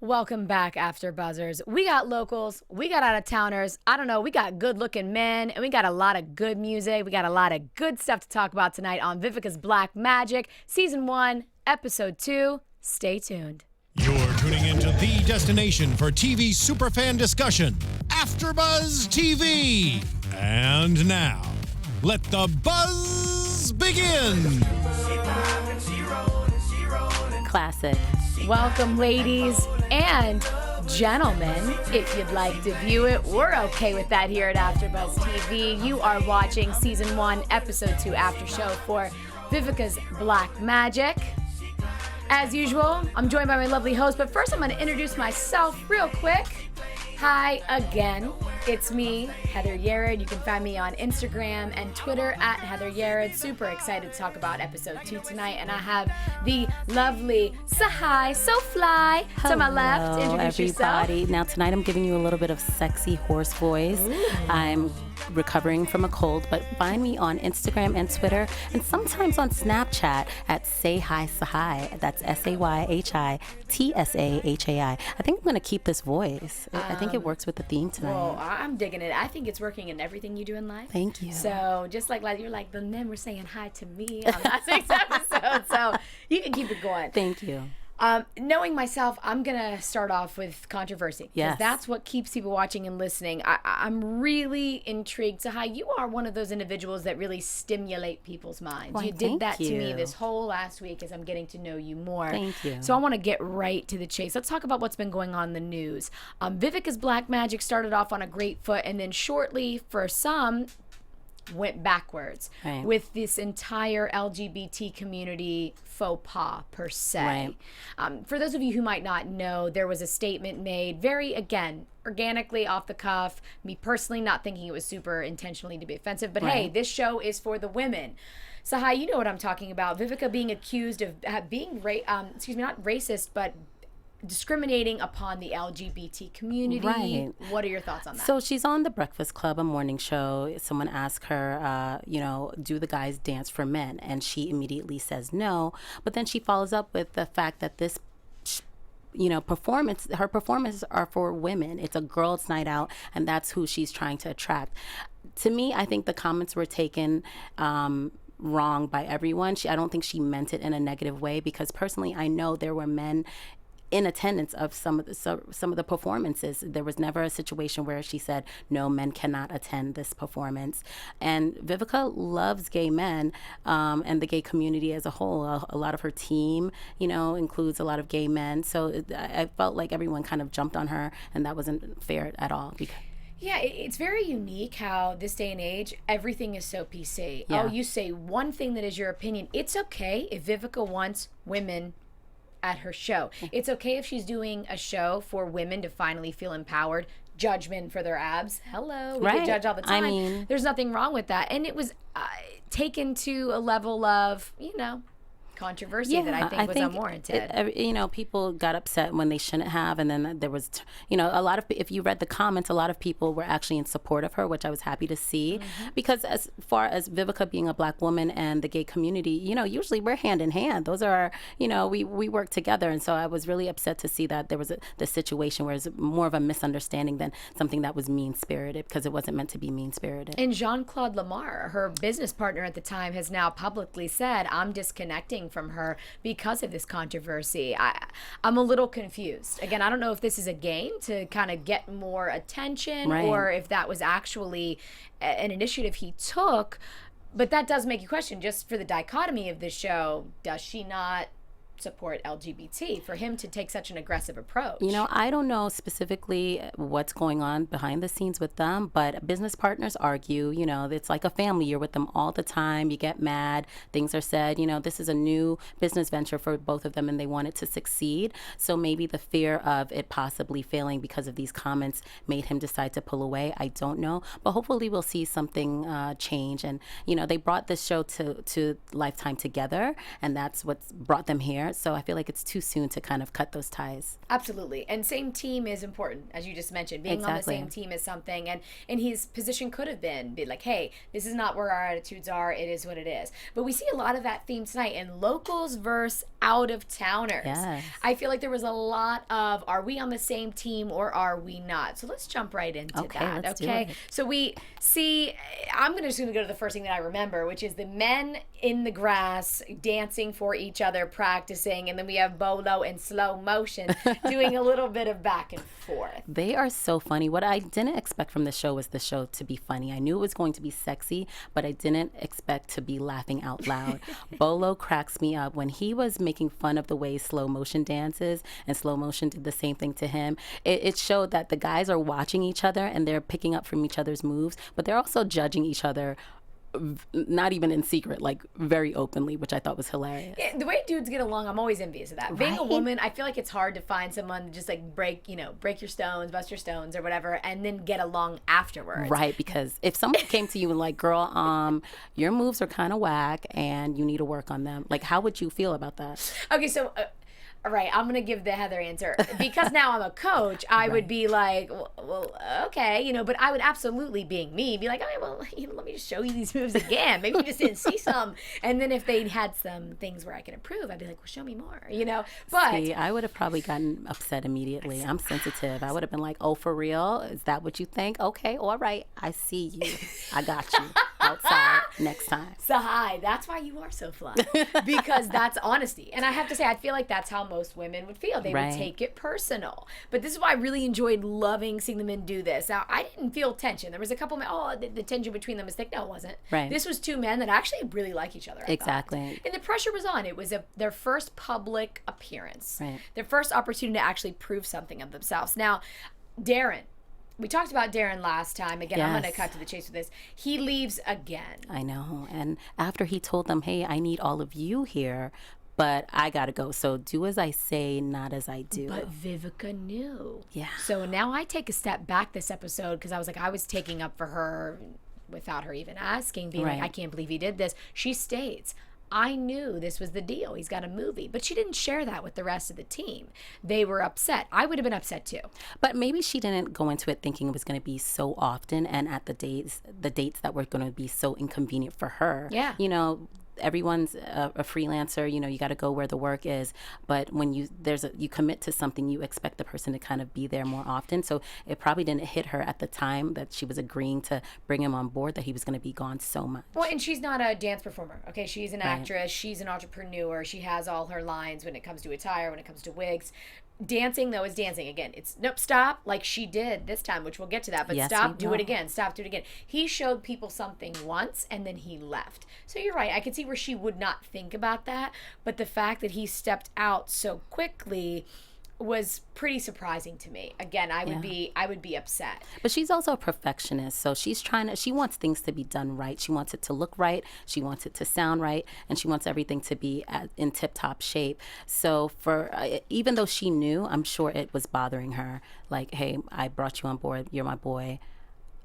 Welcome back, AfterBuzzers. We got locals, we got out-of-towners, I don't know, we got good-looking men, and we got a lot of good music. We got a lot of good stuff to talk about tonight on Vivica's Black Magic, Season 1, Episode 2. Stay tuned. You're tuning into the destination for TV superfan discussion, AfterBuzz TV. And now, let the buzz begin. Classic. Welcome, ladies and gentlemen. If you'd like to view it, we're okay with that here at AfterBuzz TV. You are watching Season 1, Episode 2 after show for Vivica's Black Magic. As usual, I'm joined by my lovely host, but first I'm going to introduce myself real quick. Hi again, it's me, Heather Yerrid. You can find me on Instagram and Twitter at Heather Yerrid. Super excited to talk about Episode 2 tonight, and I have the lovely Tsahai, so fly, to my left. Introduce everybody. yourself. Now tonight I'm giving you a little bit of sexy horse voice. Ooh. I'm recovering from a cold, but find me on Instagram and Twitter, and sometimes on Snapchat at Say Hi Tsahai. That's SayHiTsahai. I think I'm going to keep this voice. I think it works with the theme tonight. Well, I'm digging it. I think it's working in everything you do in life. Thank you. So just like you're like, the men were saying hi to me on last week's episode, so you can keep it going. Thank you. Knowing myself, I'm going to start off with controversy. Because Yes. that's what keeps people watching and listening. I'm really intrigued. Tsahai, you are one of those individuals that really stimulate people's minds. Why, You did thank that to me you. this whole last week as I'm getting to know you more. Thank you. So I want to get right to the chase. Let's talk about what's been going on in the news. Vivica's Black Magic started off on a great foot, and then shortly, for some, went backwards Right. with this entire LGBT community faux pas per se. Right. For those of you who might not know, there was a statement made very, again, organically off the cuff, me personally not thinking it was super intentionally to be offensive, but hey, Right. this show is for the women. Tsahai, you know what I'm talking about. Vivica being accused of being not racist, but discriminating upon the LGBT community. Right. What are your thoughts on that? So she's on The Breakfast Club, a morning show. Someone asked her, do the guys dance for men? And she immediately says no. But then she follows up with the fact that this her performances are for women. It's a girls' night out, and that's who she's trying to attract. To me, I think the comments were taken wrong by everyone. I don't think she meant it in a negative way, because personally, I know there were men in attendance of some of the performances. There was never a situation where she said, no, men cannot attend this performance. And Vivica loves gay men and the gay community as a whole. A lot of her team, includes a lot of gay men. So I felt like everyone kind of jumped on her, and that wasn't fair at all. Yeah, it's very unique how this day and age, everything is so PC. Yeah. Oh, you say one thing that is your opinion. It's okay if Vivica wants women at her show. It's okay if she's doing a show for women to finally feel empowered. Judge men for their abs. Hello. We Right. can judge all the time. I mean, there's nothing wrong with that. And it was taken to a level of, controversy that I think was unwarranted. People got upset when they shouldn't have, and then there was, a lot of, if you read the comments, a lot of people were actually in support of her, which I was happy to see, because as far as Vivica being a Black woman and the gay community, usually we're hand in hand. Those are our, we work together, and so I was really upset to see that there was this situation where it's more of a misunderstanding than something that was mean-spirited, because it wasn't meant to be mean-spirited. And Jean-Claude Lamar, her business partner at the time, has now publicly said, I'm disconnecting from her because of this controversy. I'm a little confused. Again, I don't know if this is a game to kind of get more attention, Right. or if that was actually an initiative he took. But that does make you question, just for the dichotomy of this show, does she not support LGBT for him to take such an aggressive approach? I don't know specifically what's going on behind the scenes with them, but business partners argue. It's like a family. You're with them all the time. You get mad. Things are said. This is a new business venture for both of them, and they want it to succeed. So maybe the fear of it possibly failing because of these comments made him decide to pull away. I don't know, but hopefully we'll see something change. And they brought this show to Lifetime together, and that's what's brought them here. there. So I feel like it's too soon to kind of cut those ties. Absolutely. And same team is important, as you just mentioned. Being on the same team is something. And his position could have been like, hey, this is not where our attitudes are. It is what it is. But we see a lot of that theme tonight in locals versus out-of-towners. Yes. I feel like there was a lot of, are we on the same team or are we not? So let's jump right into that. Let's do it. So we see, I'm just going to go to the first thing that I remember, which is the men in the grass dancing for each other, practicing. And then we have Bolo in slow motion doing a little bit of back and forth. They are so funny. What I didn't expect from the show was the show to be funny. I knew it was going to be sexy, but I didn't expect to be laughing out loud. Bolo cracks me up when he was making fun of the way slow motion dances, and slow motion did the same thing to him. It showed that the guys are watching each other and they're picking up from each other's moves, but they're also judging each other, not even in secret, like very openly, which I thought was hilarious. Yeah, the way dudes get along, I'm always envious of that. Being a woman, I feel like it's hard to find someone to just like break your stones, bust your stones or whatever, and then get along afterwards. Right, because if someone came to you and like, girl, your moves are kind of whack and you need to work on them, like, how would you feel about that? Okay, so all right, I'm going to give the Heather answer. Because now I'm a coach, I would be like, well, okay, but I would absolutely, being me, be like, okay, well, let me just show you these moves again. Maybe you just didn't see some. And then if they had some things where I could improve, I'd be like, well, show me more, But see, I would have probably gotten upset immediately. I'm sensitive. I would have been like, oh, for real? Is that what you think? Okay, all right. I see you. I got you. Outside next time. Tsahai, that's why you are so fly. Because that's honesty. And I have to say, I feel like that's how most women would feel. They would take it personal. But this is why I really enjoyed loving seeing the men do this. Now, I didn't feel tension. There was a couple men, the tension between them was thick. No, it wasn't. Right. This was two men that actually really like each other. Exactly. And the pressure was on. It was their first public appearance. Right. Their first opportunity to actually prove something of themselves. Now, Darrin. We talked about Darrin last time. Again, I'm going to cut to the chase with this. He leaves again. I know. And after he told them, hey, I need all of you here, but I got to go. So do as I say, not as I do. But Vivica knew. Yeah. So now I take a step back this episode because I was taking up for her without her even asking, being like, I can't believe he did this. She states, I knew this was the deal. He's got a movie. But she didn't share that with the rest of the team. They were upset. I would have been upset too. But maybe she didn't go into it thinking it was going to be so often and at the dates that were going to be so inconvenient for her. Yeah. Everyone's a freelancer, you got to go where the work is. But when you commit to something, you expect the person to kind of be there more often. So it probably didn't hit her at the time that she was agreeing to bring him on board that he was going to be gone so much. Well, and she's not a dance performer. Okay, she's an actress. She's an entrepreneur. She has all her lines when it comes to attire, when it comes to wigs. Dancing, though, is dancing. Again, it's nope, stop, like she did this time, which we'll get to that. But stop, do it again. Stop, do it again. He showed people something once, and then he left. So you're right. I could see where she would not think about that. But the fact that he stepped out so quickly was pretty surprising to me. Again, I would be upset. But she's also a perfectionist, so she wants things to be done right. She wants it to look right, she wants it to sound right, and she wants everything to be in tip-top shape. So even though she knew, I'm sure it was bothering her. Like, hey, I brought you on board, you're my boy,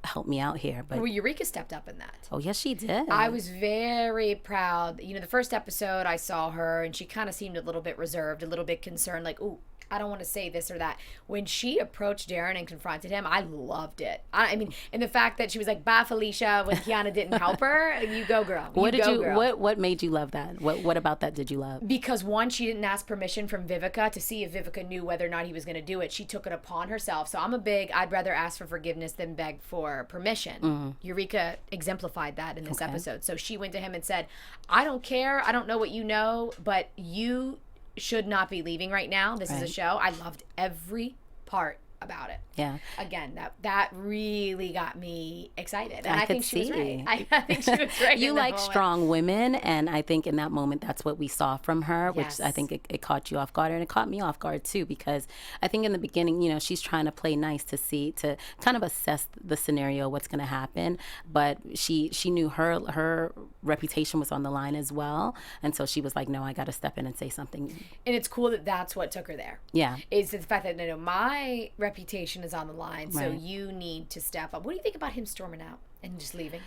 help me out here. But Eureka stepped up in that. Oh, yes, she did. I was very proud. The first episode I saw her, and she kind of seemed a little bit reserved, a little bit concerned, like, ooh, I don't want to say this or that. When she approached Darrin and confronted him, I loved it. I mean, and the fact that she was like, bye, Felicia, when Kiana didn't help her, you go, girl. What made you love that? What about that did you love? Because one, she didn't ask permission from Vivica to see if Vivica knew whether or not he was going to do it. She took it upon herself. So I'd rather ask for forgiveness than beg for permission. Mm-hmm. Eureka exemplified that in this episode. So she went to him and said, I don't care. I don't know what you know, but you should not be leaving right now. This is a show. I loved every part about it. Yeah. Again, that really got me excited. And I think she was right. I think she was right. You like strong women, and I think in that moment that's what we saw from her, which I think it caught you off guard, and it caught me off guard too, because I think in the beginning, she's trying to play nice to kind of assess the scenario, what's going to happen, but she knew her reputation was on the line as well, and so she was like, no, I got to step in and say something. And it's cool that that's what took her there. Yeah. Is the fact that my reputation is on the line, so you need to step up. What do you think about him storming out and just leaving?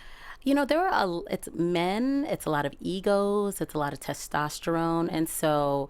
It's men, it's a lot of egos, it's a lot of testosterone, and so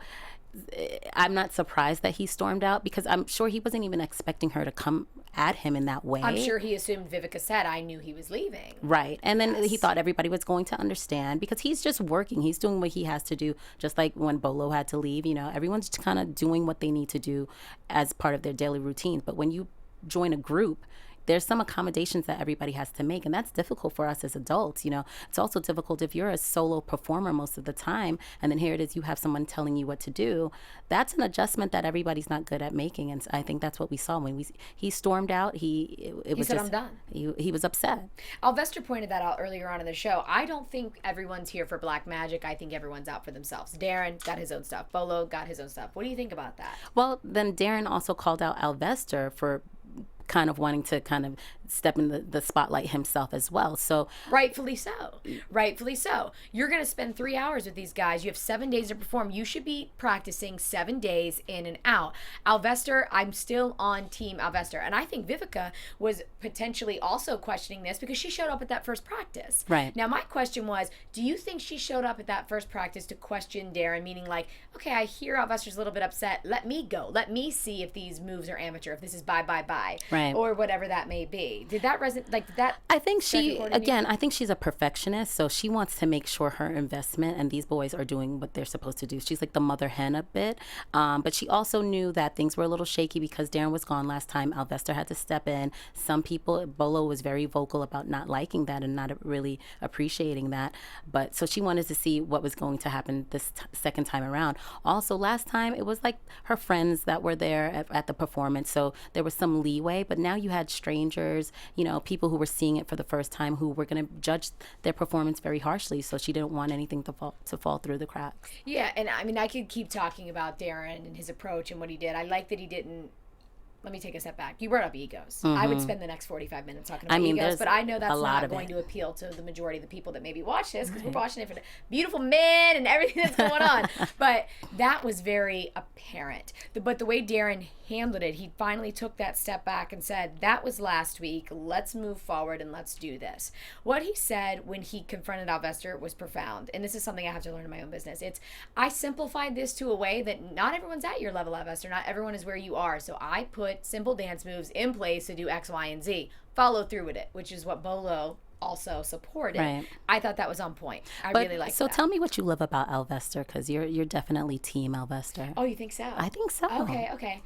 I'm not surprised that he stormed out, because I'm sure he wasn't even expecting her to come at him in that way. I'm sure he assumed Vivica said, I knew he was leaving. Right. And then he thought everybody was going to understand, because he's just working. He's doing what he has to do, just like when Bolo had to leave. You know, everyone's just kind of doing what they need to do as part of their daily routines. But when you join a group, there's some accommodations that everybody has to make, and that's difficult for us as adults. You know, it's also difficult if you're a solo performer most of the time, and then here it is, you have someone telling you what to do. That's an adjustment that everybody's not good at making, and I think that's what we saw when he stormed out. He was said, just, I'm done. He was upset. Alvester pointed that out earlier on in the show. I don't think everyone's here for black magic. I think everyone's out for themselves. Darrin got his own stuff. Bolo got his own stuff. What do you think about that? Well, then Darrin also called out Alvester for kind of wanting to kind of step in the spotlight himself as well. So rightfully so. You're going to spend 3 hours with these guys. You have 7 days to perform. You should be practicing 7 days in and out. Alvester, I'm still on team Alvester. And I think Vivica was potentially also questioning this because she showed up at that first practice. Right. Now, my question was, do you think she showed up at that first practice to question Darrin, meaning like, okay, I hear Alvester's a little bit upset. Let me go. Let me see if these moves are amateur, if this is bye. Right. Or whatever that may be. Did that resonate? Like, did that? I think I think she's a perfectionist, so she wants to make sure her investment and these boys are doing what they're supposed to do. She's like the mother hen a bit, but she also knew that things were a little shaky because Darrin was gone last time. Alvester had to step in. Some people, Bolo was very vocal about not liking that and not really appreciating that, but so she wanted to see what was going to happen this second time around. Also, last time it was like her friends that were there at the performance, so there was some leeway, but now you had strangers, you know, people who were seeing it for the first time who were going to judge their performance very harshly, so she didn't want anything to fall through the cracks. Yeah, and I mean, I could keep talking about Darrin and his approach and what he did. I like that he didn't. Let me take a step back. You brought up egos. Mm-hmm. I would spend the next 45 minutes talking about egos, but I know that's not going it. to appeal to the majority of the people that maybe watch this, because we're watching it for the beautiful men and everything that's going on. But that was very apparent. But the way Darrin handled it, he finally took that step back and said, that was last week. Let's move forward and let's do this. What he said when he confronted Alvester was profound. And this is something I have to learn in my own business. I simplified this to a way that not everyone's at your level, Alvester. Not everyone is where you are. So I put simple dance moves in place to do X, Y, and Z. Follow through with it, which is what Bolo also supported. Right. I thought that was on point. I really liked that. So tell me what you love about Alvester, because you're definitely team Alvester. Oh, you think so? I think so. Okay.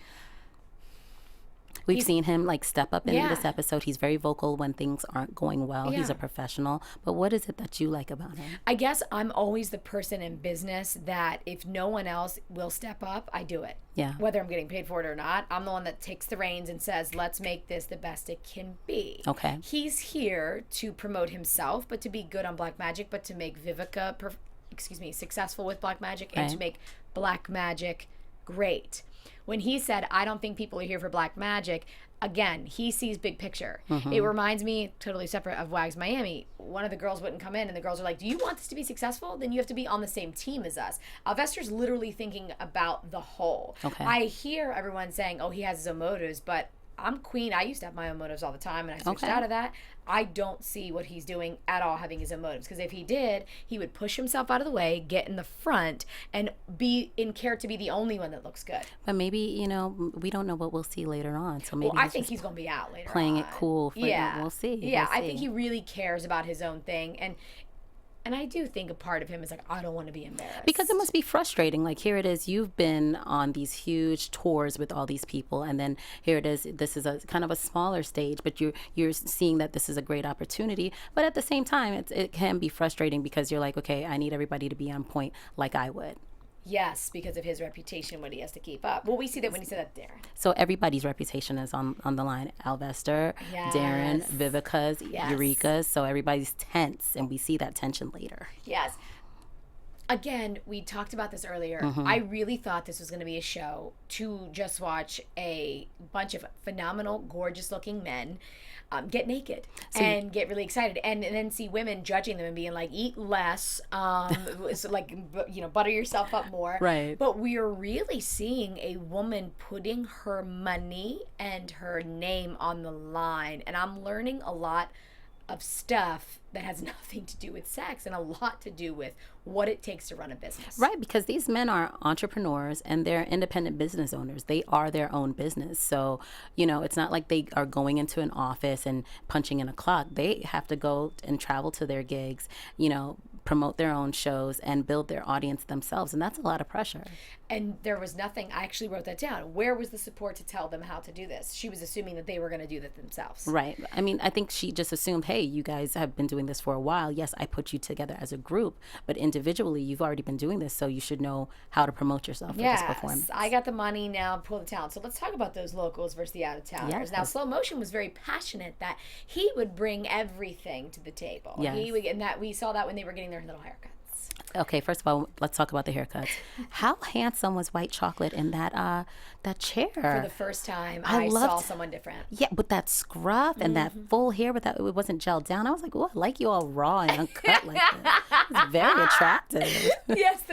We've seen him like step up in this episode. He's very vocal when things aren't going well. Yeah. He's a professional. But what is it that you like about him? I guess I'm always the person in business that if no one else will step up, I do it. Yeah. Whether I'm getting paid for it or not, I'm the one that takes the reins and says, let's make this the best it can be. Okay. He's here to promote himself, but to be good on Black Magic, but to make Vivica, successful with Black Magic, and to make Black Magic great. When he said, I don't think people are here for Black Magic, again, he sees big picture. Mm-hmm. It reminds me, totally separate, of Wags Miami. One of the girls wouldn't come in, and the girls are like, do you want this to be successful? Then you have to be on the same team as us. Alvester's literally thinking about the whole. Okay. I hear everyone saying, oh, he has his own motives, but I'm queen. I used to have my own motives all the time, and I switched out of that. I don't see what he's doing at all having his own motives, because if he did, he would push himself out of the way, get in the front, and be in care to be the only one that looks good. But maybe, you know, we don't know what we'll see later on. So maybe I think he's going to be out later playing on. it cool. We'll see. Yeah, we'll see. I think he really cares about his own thing, and I do think a part of him is like, I don't want to be embarrassed. Because it must be frustrating. Like, here it is, you've been on these huge tours with all these people, and then here it is, this is a kind of a smaller stage, but you're seeing that this is a great opportunity. But at the same time, it can be frustrating because you're like, okay, I need everybody to be on point like I would. Yes, because of his reputation, what he has to keep up. Well, we see that when he said that, Darrin. So everybody's reputation is on the line. Alvester, Darrin, VIVICA'S, Yerrid's. So everybody's tense, and we see that tension later. Yes. Again, we talked about this earlier. Mm-hmm. I really thought this was going to be a show to just watch a bunch of phenomenal, gorgeous-looking men get naked and get really excited, and then see women judging them and being like, eat less, so like, you know, butter yourself up more. Right. But we're really seeing a woman putting her money and her name on the line, and I'm learning a lot of stuff that has nothing to do with sex and a lot to do with what it takes to run a business. Right, because these men are entrepreneurs and they're independent business owners. They are their own business. So, it's not like they are going into an office and punching in a clock. They have to go and travel to their gigs, promote their own shows and build their audience themselves. And that's a lot of pressure. And there was nothing, I actually wrote that down. Where was the support to tell them how to do this? She was assuming that they were going to do that themselves. Right. I mean, I think she just assumed, hey, you guys have been doing this for a while. Yes, I put you together as a group, but individually, you've already been doing this, so you should know how to promote yourself for this performance. I got the money, now pull the talent. So let's talk about those locals versus the out-of-towners. Yes. Now, Slow Motion was very passionate that he would bring everything to the table. Yes. And that we saw that when they were getting their little haircuts. Okay, first of all, let's talk about the haircuts. How handsome was White Chocolate in that chair? For the first time, I saw someone different. Yeah, with that scruff and that full hair, but it wasn't gelled down. I was like, oh, I like you all raw and uncut like that. It's very attractive. Yes,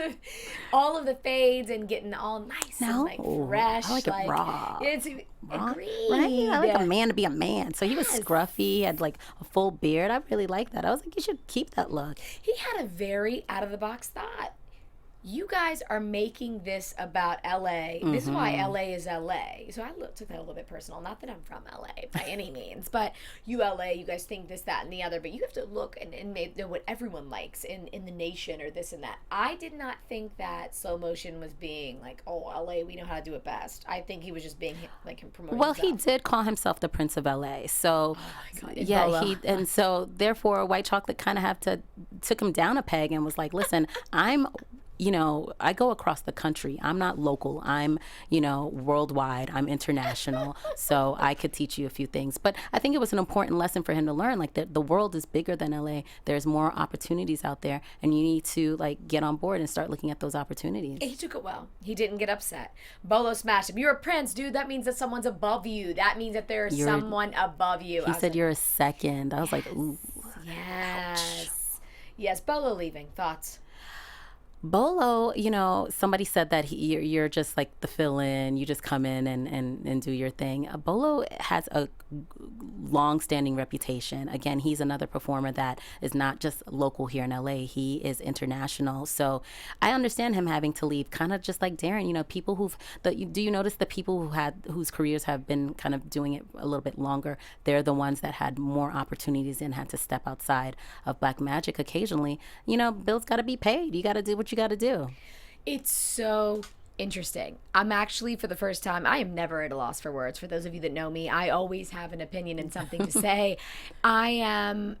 all of the fades and getting all nice and like fresh. I like it raw. It's raw. agreed. Right? I like a man to be a man. So he was scruffy, he had like a full beard. I really like that. I was like, you should keep that look. He had a very out-of-the-box thought. You guys are making this about LA. This is why LA is LA. So I took that a little bit personal. Not that I'm from LA by any means, but you guys think this, that, and the other. But you have to look and know what everyone likes in the nation or this and that. I did not think that Slow Motion was being like, oh, LA, we know how to do it best. I think he was just being like him promoting himself. He did call himself the Prince of LA. So, God, so therefore White Chocolate kind of took him down a peg and was like, listen, I go across the country. I'm not local. I'm, worldwide. I'm international. So I could teach you a few things. But I think it was an important lesson for him to learn. Like the world is bigger than LA. There's more opportunities out there, and you need to get on board and start looking at those opportunities. He took it well. He didn't get upset. Bolo smashed him. You're a prince, dude. That means that someone's above you. That means that there's someone above you. He said you're a second. I was like, ooh. Yes. Ouch. Yes. Bolo leaving. Thoughts? Bolo, somebody said that you're just like the fill-in. You just come in and do your thing. Bolo has a long-standing reputation. Again, he's another performer that is not just local here in LA. He is international. So I understand him having to leave, kind of just like Darrin. People do you notice the people whose careers have been kind of doing it a little bit longer? They're the ones that had more opportunities and had to step outside of Black Magic occasionally. Bills got to be paid. You got to do what you got to do. It's so interesting. I'm actually, for the first time, I am never at a loss for words. For those of you that know me, I always have an opinion and something to say. I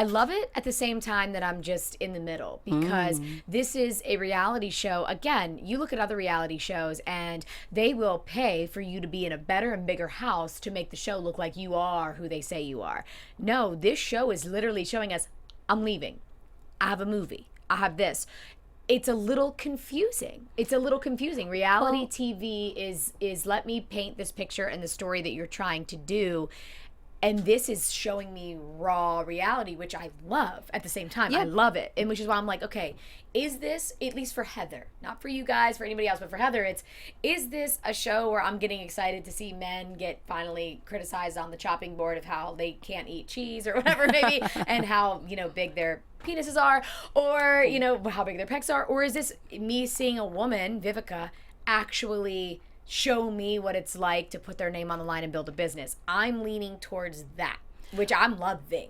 love it at the same time that I'm just in the middle, because this is a reality show. Again, you look at other reality shows and they will pay for you to be in a better and bigger house to make the show look like you are who they say you are. No, this show is literally showing us, I'm leaving. I have a movie. I have this. It's a little confusing. Reality TV is let me paint this picture and the story that you're trying to do. And this is showing me raw reality, which I love at the same time. I love it. And which is why I'm like, okay, is this, at least for Heather, not for you guys, for anybody else, but for Heather, is this a show where I'm getting excited to see men get finally criticized on the chopping board of how they can't eat cheese or whatever maybe, and how, big their penises are, or, how big their pecs are? Or is this me seeing a woman, Vivica, actually show me what it's like to put their name on the line and build a business? I'm leaning towards that, which I'm loving.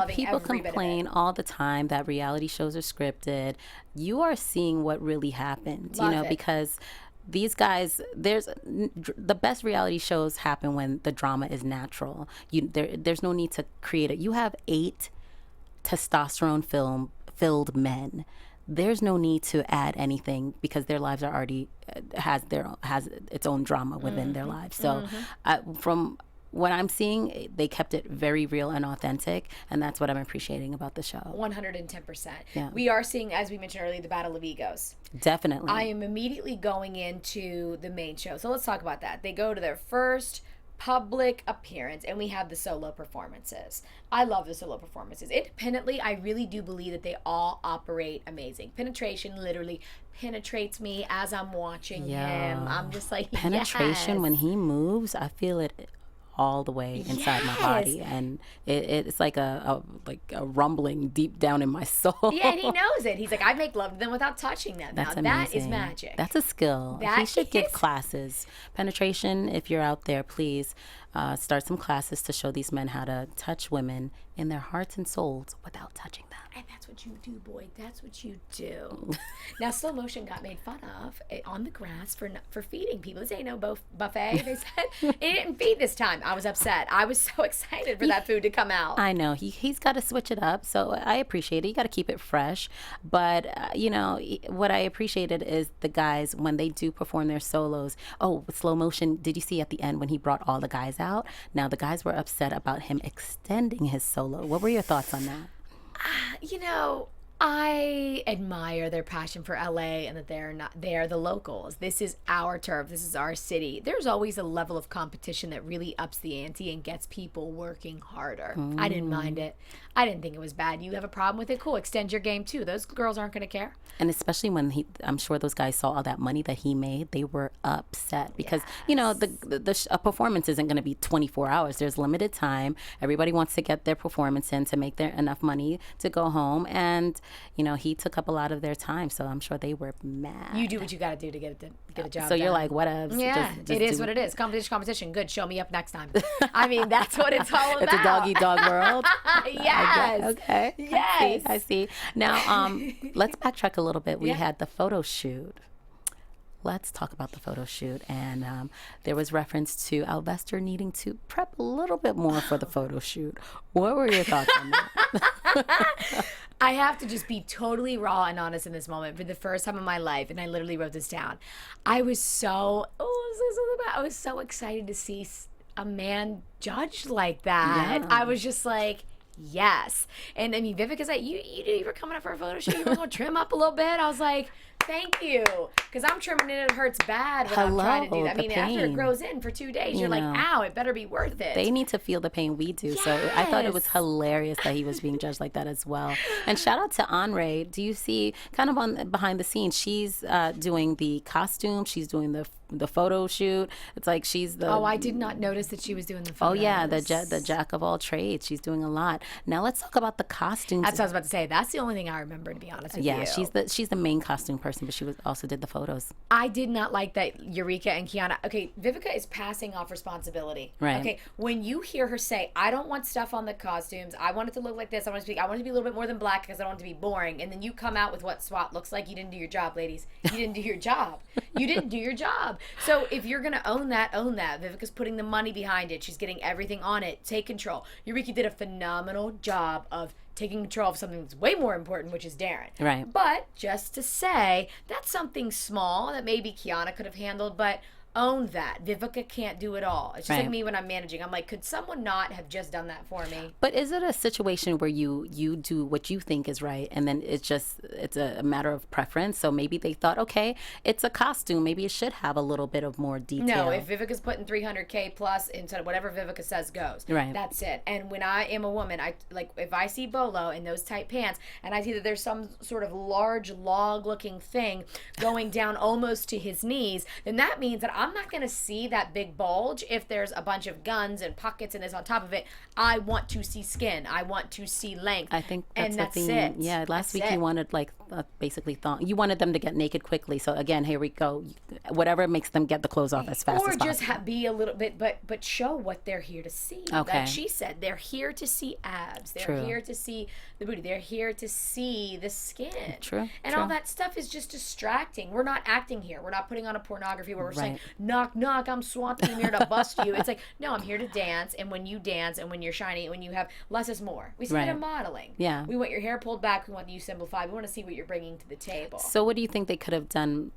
People complain all the time that reality shows are scripted. You are seeing what really happened, because these guys, the best reality shows happen when the drama is natural. There's no need to create it. You have 8 testosterone-filled men. There's no need to add anything because their lives are already has its own drama within their lives. So from what I'm seeing, they kept it very real and authentic, and that's what I'm appreciating about the show. 110%. Yeah. We are seeing, as we mentioned earlier, the Battle of Egos. Definitely. I am immediately going into the main show. So let's talk about that. They go to their first public appearance, and we have the solo performances. I love the solo performances. Independently, I really do believe that they all operate amazing. Penetration literally penetrates me as I'm watching him. I'm just like, penetration, yes. when he moves, I feel it all the way inside my body, and it's like a rumbling deep down in my soul. Yeah, and he knows it. He's like, I make love to them without touching them. That's now, amazing. that is magic. That's a skill. He should give classes. Penetration, if you're out there, please start some classes to show these men how to touch women in their hearts and souls without touching them. And that's what you do, boy. That's what you do. Now, slow motion got made fun of on the grass for feeding people. This ain't no buffet. They said it didn't feed this time. I was upset. I was so excited for that food to come out. I know he's got to switch it up, so I appreciate it. You got to keep it fresh. But what I appreciated is the guys when they do perform their solos. Oh, with slow motion. Did you see at the end when he brought all the guys out? Now the guys were upset about him extending his solo. What were your thoughts on that? I admire their passion for LA and that they're the locals. This is our turf. This is our city. There's always a level of competition that really ups the ante and gets people working harder. I didn't mind it. I didn't think it was bad. You have a problem with it? Cool. Extend your game too. Those girls aren't going to care. And especially when I'm sure those guys saw all that money that he made, they were upset because, a performance isn't going to be 24 hours. There's limited time. Everybody wants to get their performance in to make enough money to go home. And, he took up a lot of their time. So I'm sure they were mad. You do what you got to do to get a job So done. you're like, whatever. Yeah, it is what it is. Competition. Good. Show me up next time. I mean, that's what it's all about. It's a dog-eat-dog world. Yes. Okay. Yes. I see. Now, let's backtrack a little bit. We had the photo shoot. Let's talk about the photo shoot. And there was reference to Alvester needing to prep a little bit more for the photo shoot. What were your thoughts on that? I have to just be totally raw and honest in this moment. For the first time in my life, and I literally wrote this down, I was so excited to see a man judged like that. Yeah. I was just like, yes. And I mean, Vivica's like, you were coming up for a photo shoot. You were going to trim up a little bit. I was like, thank you. Because I'm trimming it. It hurts bad when I'm trying to do that. I mean, after it grows in for 2 days, you're like, ow, it better be worth it. They need to feel the pain we do. Yes. So I thought it was hilarious that he was being judged like that as well. And shout out to Andre. Do you see kind of on behind the scenes, she's doing the costume. She's doing the photo shoot. It's like she's the... Oh, I did not notice that she was doing the photos. Oh, yeah, the jack of all trades. She's doing a lot. Now let's talk about the costumes. That's what I was about to say. That's the only thing I remember, to be honest with you. Yeah, she's the main costume person, but she also did the photos. I did not like that Yerrid and Kiana. Okay, Vivica is passing off responsibility. Right. Okay, when you hear her say, I don't want stuff on the costumes. I want it to look like this. I want it to be a little bit more than black because I don't want it to be boring. And then you come out with what SWAT looks like. You didn't do your job, ladies. You didn't do your job. You didn't do your job. So if you're going to own that, own that. Vivica's putting the money behind it. She's getting everything on it. Take control. Yerrid did a phenomenal job of taking control of something that's way more important, which is Darrin. Right. But just to say, that's something small that maybe Kiana could have handled, but own that. Vivica can't do it all. It's just like me when I'm managing. I'm like, could someone not have just done that for me? But is it a situation where you do what you think is right, and then it's a matter of preference? So maybe they thought, okay, it's a costume. Maybe it should have a little bit of more detail. No, if Vivica's putting $300K plus into whatever Vivica says goes. Right. That's it. And when I am a woman, I like if I see Bolo in those tight pants and I see that there's some sort of large log-looking thing going down almost to his knees, then that means that I'm not going to see that big bulge if there's a bunch of guns and pockets and this on top of it. I want to see skin. I want to see length. I think that's and the that's thing. it. Yeah, last week you wanted basically you wanted them to get naked quickly. So again, here we go. Whatever makes them get the clothes off as fast as possible. Or just be a little bit, but show what they're here to see. Okay. Like she said, they're here to see abs. They're True. here to see the booty. They're here to see the skin. True. And all that stuff is just distracting. We're not acting here. We're not putting on a pornography where we're saying, Right. knock, knock, I'm SWAT team here to bust you. It's like, no, I'm here to dance. And when you dance and when you're shiny, when you have less is more. We see it in modeling. Yeah. We want your hair pulled back. We want you simplified. We want to see what you're bringing to the table. So what do you think they could have done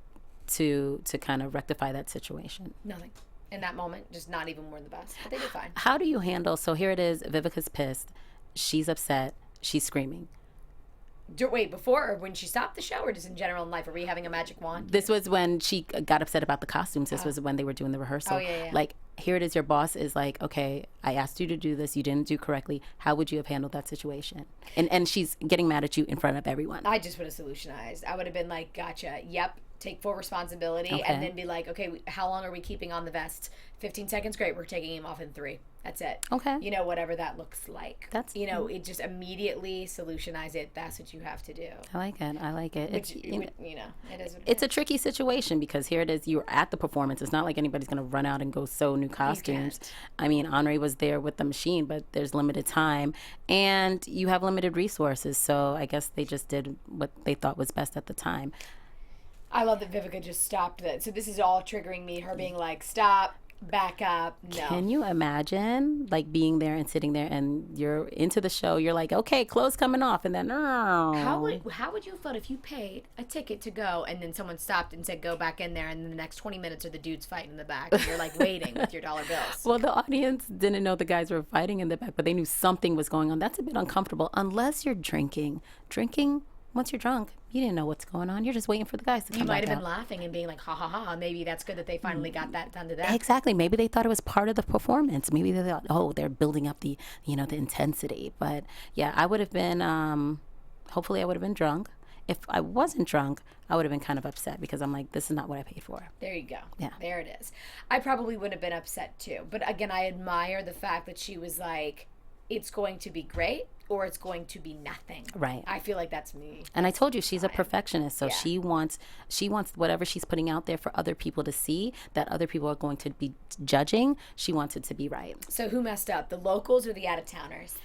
to kind of rectify that situation? Nothing. In that moment, just not even more than the best. But they did fine. How do you handle, so here it is, Vivica's pissed, she's upset, she's screaming. Wait, before or when she stopped the show, or just in general in life? Are we having a magic wand? This was when she got upset about the costumes. This was when they were doing the rehearsal. Oh, yeah. Like, here it is, your boss is like, okay, I asked you to do this, you didn't do correctly. How would you have handled that situation? And she's getting mad at you in front of everyone. I just would have solutionized. I would have been like, gotcha, yep, take full responsibility, and then be like, okay, how long are we keeping on the vests? 15 seconds, great. We're taking him off in 3. That's it. Okay. You know, whatever that looks like. That's, you know, it just immediately solutionize it. That's what you have to do. I like it. I like it. Which, you know, it is what it it's is. a tricky situation because here it is. You're at the performance. It's not like anybody's going to run out and go sew new costumes. I mean, Henri was there with the machine, but there's limited time and you have limited resources. So I guess they just did what they thought was best at the time. I love that Vivica just stopped that. So this is all triggering me. Her being like, stop. Back up. No. Can you imagine like being there and sitting there and you're into the show, you're like, okay, clothes coming off, and then how would you have felt if you paid a ticket to go and then someone stopped and said go back in there, and then the next 20 minutes are the dudes fighting in the back and you're like waiting with your dollar bills? Well, the audience didn't know the guys were fighting in the back, but they knew something was going on. That's a bit uncomfortable unless you're drinking. Once you're drunk, you didn't know what's going on. You're just waiting for the guys to come You might back have been out. laughing and being like, ha ha ha. Maybe that's good that they finally got that done to them. Exactly. Maybe they thought it was part of the performance. Maybe they thought, oh, they're building up the, the intensity. But yeah, I would have been, hopefully I would have been drunk. If I wasn't drunk, I would have been kind of upset because I'm like, this is not what I paid for. There you go. Yeah. There it is. I probably would have been upset too. But again, I admire the fact that she was like, it's going to be great or it's going to be nothing. Right. I feel like that's me. And I told you she's a perfectionist, so Yeah. she wants whatever she's putting out there for other people to see that other people are going to be judging. She wants it to be right. So who messed up, the locals or the out-of-towners?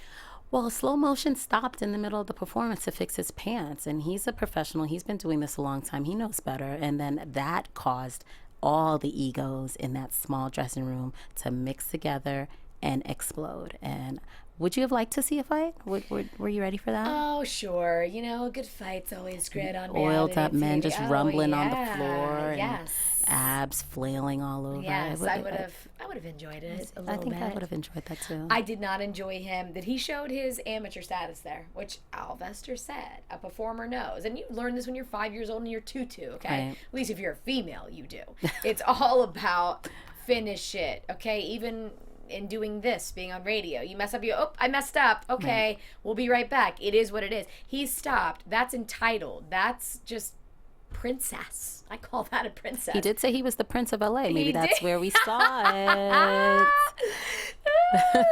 Well, slow motion stopped in the middle of the performance to fix his pants, and he's a professional. He's been doing this a long time. He knows better, and then that caused all the egos in that small dressing room to mix together and explode. And would you have liked to see a fight? Were you ready for that? Oh, sure. You know, a good fight's always great on Oiled reality up men TV. just Oh, rumbling on yeah. the floor. Yes. And abs flailing all over. Yes, I would have enjoyed it a little I think bit. I would have enjoyed that too. I did not enjoy him that he showed his amateur status there, which Alvester said a performer knows. And you learn this when you're 5 years old and you're tutu, okay? Right. At least if you're a female, you do. It's all about finish it, okay? Even in doing this, being on radio, you mess up, I messed up, okay, Right. We'll be right back. It is what it is. He stopped. That's entitled. That's just princess. I call that a princess. He did say he was the Prince of LA. Maybe He that's did. where we saw it.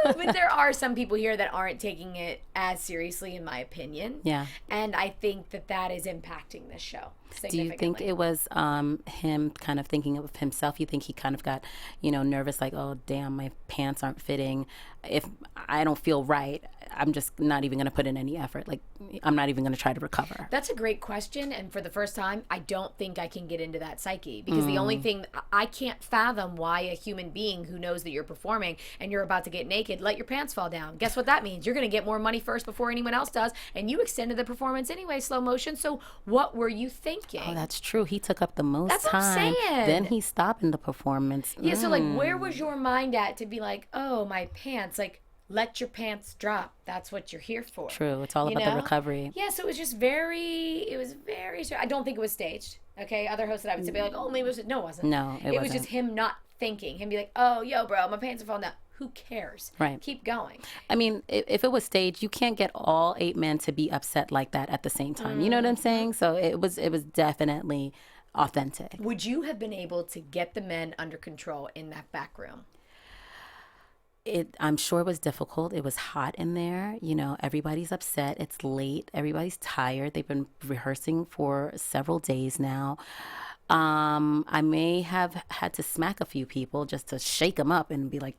But there are some people here that aren't taking it as seriously, in my opinion. Yeah. And I think that is impacting this show Do you think it was him kind of thinking of himself? You think he kind of got, nervous, like, oh, damn, my pants aren't fitting. If I don't feel right, I'm just not even going to put in any effort. Like, I'm not even going to try to recover. That's a great question. And for the first time, I don't think I can get into that psyche. Because the only thing, I can't fathom why a human being who knows that you're performing and you're about to get naked, let your pants fall down. Guess what that means? You're going to get more money first before anyone else does. And you extended the performance anyway, slow motion. So what were you thinking? Oh, that's true. He took up the most That's what I'm time. saying. Then he stopped in the performance. Yeah, so like, where was your mind at to be like, oh, my pants, like, let your pants drop. That's what you're here for. True. It's all about the recovery. Yeah, so it was very, I don't think it was staged. Okay, other hosts that I would say be like, oh, maybe it was, no, it wasn't. No, it was wasn't. just him not thinking. Him be like, oh, yo, bro, my pants are falling down. Who cares? Right. Keep going. I mean, if it was staged, you can't get all 8 men to be upset like that at the same time. You know what I'm saying? So it was definitely authentic. Would you have been able to get the men under control in that back room? I'm sure it was difficult. It was hot in there. Everybody's upset. It's late. Everybody's tired. They've been rehearsing for several days now. I may have had to smack a few people just to shake them up and be like,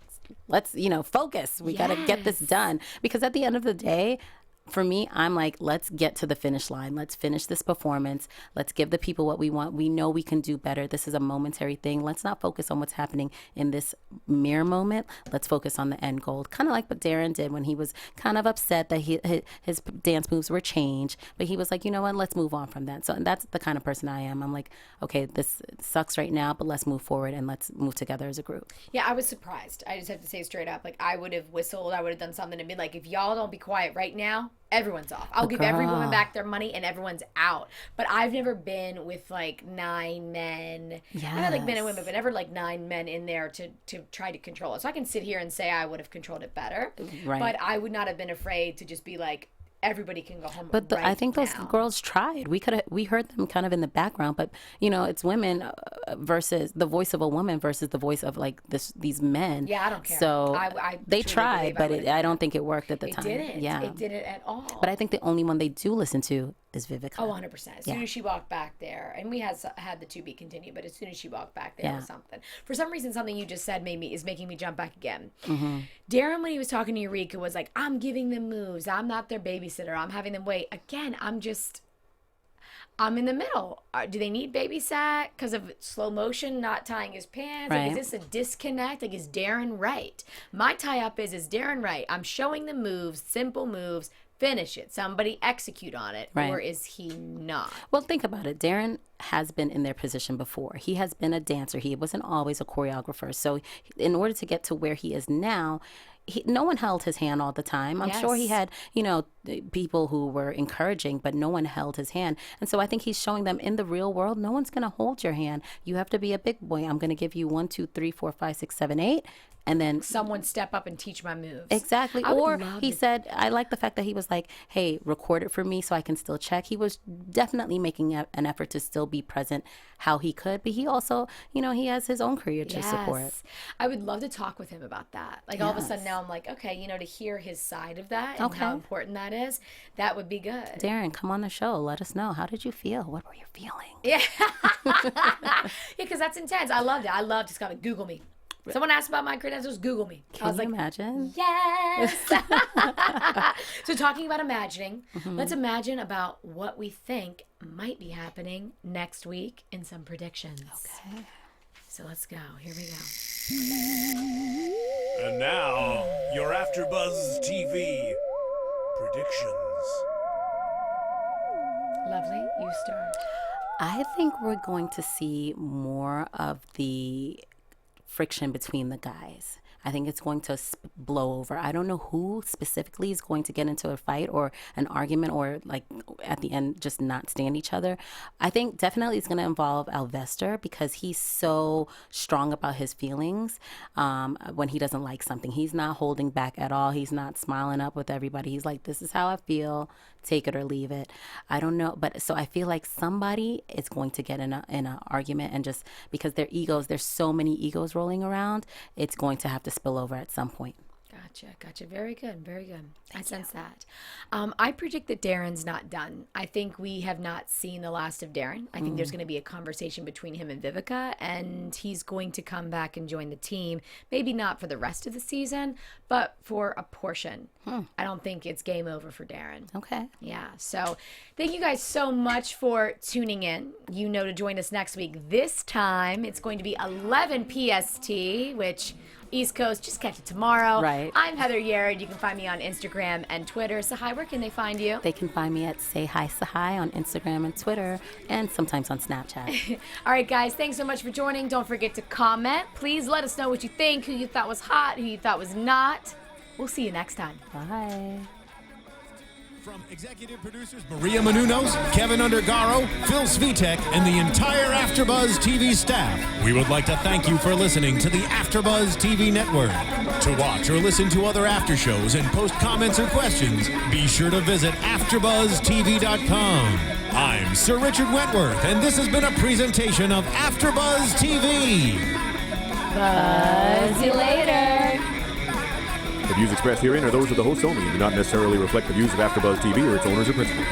let's, focus. We got to get this done. Because at the end of the day, for me, I'm like, let's get to the finish line. Let's finish this performance. Let's give the people what we want. We know we can do better. This is a momentary thing. Let's not focus on what's happening in this mere moment. Let's focus on the end goal. Kind of like what Darrin did when he was kind of upset that his dance moves were changed. But he was like, you know what? Let's move on from that. So that's the kind of person I am. I'm like, okay, this sucks right now, but let's move forward and let's move together as a group. Yeah, I was surprised. I just have to say straight up, like, I would have whistled. I would have done something and been like, if y'all don't be quiet right now, everyone's off. I'll give every woman back their money and everyone's out. But I've never been with like 9 men. I've had like men and women, but never like 9 men in there to try to control it. So I can sit here and say I would have controlled it better. Right. But I would not have been afraid to just be like, everybody can go home. But I think those girls tried. We heard them kind of in the background, but it's women versus the voice of a woman versus the voice of like these men. Yeah, I don't care. So they truly tried, but I don't think it worked at the time. It didn't. Yeah, it didn't at all. But I think the only one they do listen to is Vivica. Oh, 100%. As soon as she walked back there, and we had the to be continued, but as soon as she walked back there was something. For some reason, something you just said is making me jump back again. Mm-hmm. Darrin, when he was talking to Eureka, was like, I'm giving them moves. I'm not their babysitter. I'm having them wait. Again, I'm in the middle. Do they need babysat because of slow motion, not tying his pants? Right. Like, is this a disconnect? Like, is Darrin right? My tie-up is Darrin right? I'm showing the moves, simple moves. Finish it. Somebody execute on it. Right. Or is he not? Well, think about it. Darrin has been in their position before. He has been a dancer. He wasn't always a choreographer. So in order to get to where he is now, no one held his hand all the time. I'm sure he had, people who were encouraging, but no one held his hand. And so I think he's showing them in the real world, no one's going to hold your hand. You have to be a big boy. I'm going to give you 1, 2, 3, 4, 5, 6, 7, 8. And then someone step up and teach my moves. Exactly. Or he said, I like the fact that he was like, hey, record it for me so I can still check. He was definitely making an effort to still be present how he could. But he also, he has his own career to support. I would love to talk with him about that. Like all of a sudden now I'm like, okay, to hear his side of that and how important that is, that would be good. Darrin, come on the show. Let us know. How did you feel? What were you feeling? Yeah. Because that's intense. I loved it. I loved just kind of Google me. Someone asked about my credentials, Google me. Can you imagine? Yes. So talking about imagining, let's imagine about what we think might be happening next week in some predictions. Okay. So let's go. Here we go. And now, your AfterBuzz TV predictions. Lovely. You start. I think we're going to see more of the friction between the guys. I think it's going to blow over. I don't know who specifically is going to get into a fight or an argument or like at the end just not stand each other. I think definitely it's going to involve Alvester because he's so strong about his feelings when he doesn't like something. He's not holding back at all. He's not smiling up with everybody. He's like, this is how I feel. Take it or leave it. I don't know. But so I feel like somebody is going to get in an argument and just because their egos, there's so many egos rolling around, it's going to have to spill over at some point. Gotcha. Very good. I sense that. I predict that Darrin's not done. I think we have not seen the last of Darrin. I think there's going to be a conversation between him and Vivica, and he's going to come back and join the team. Maybe not for the rest of the season, but for a portion. I don't think it's game over for Darrin. Okay. Yeah. So thank you guys so much for tuning in. To join us next week. This time it's going to be 11 PST, which East Coast, just catch it tomorrow. Right. I'm Heather Yerrid. You can find me on Instagram and Twitter. Tsahai, where can they find you? They can find me at Say Hi Tsahai on Instagram and Twitter, and sometimes on Snapchat. All right, guys, thanks so much for joining. Don't forget to comment. Please let us know what you think, who you thought was hot, who you thought was not. We'll see you next time. Bye. From executive producers Maria Menounos, Kevin Undergaro, Phil Svitek, and the entire AfterBuzz TV staff, we would like to thank you for listening to the AfterBuzz TV network. To watch or listen to other after shows and post comments or questions, be sure to visit AfterBuzzTV.com. I'm Sir Richard Wentworth, and this has been a presentation of AfterBuzz TV. Buzz you later. The views expressed herein are those of the hosts only and do not necessarily reflect the views of AfterBuzz TV or its owners or principals.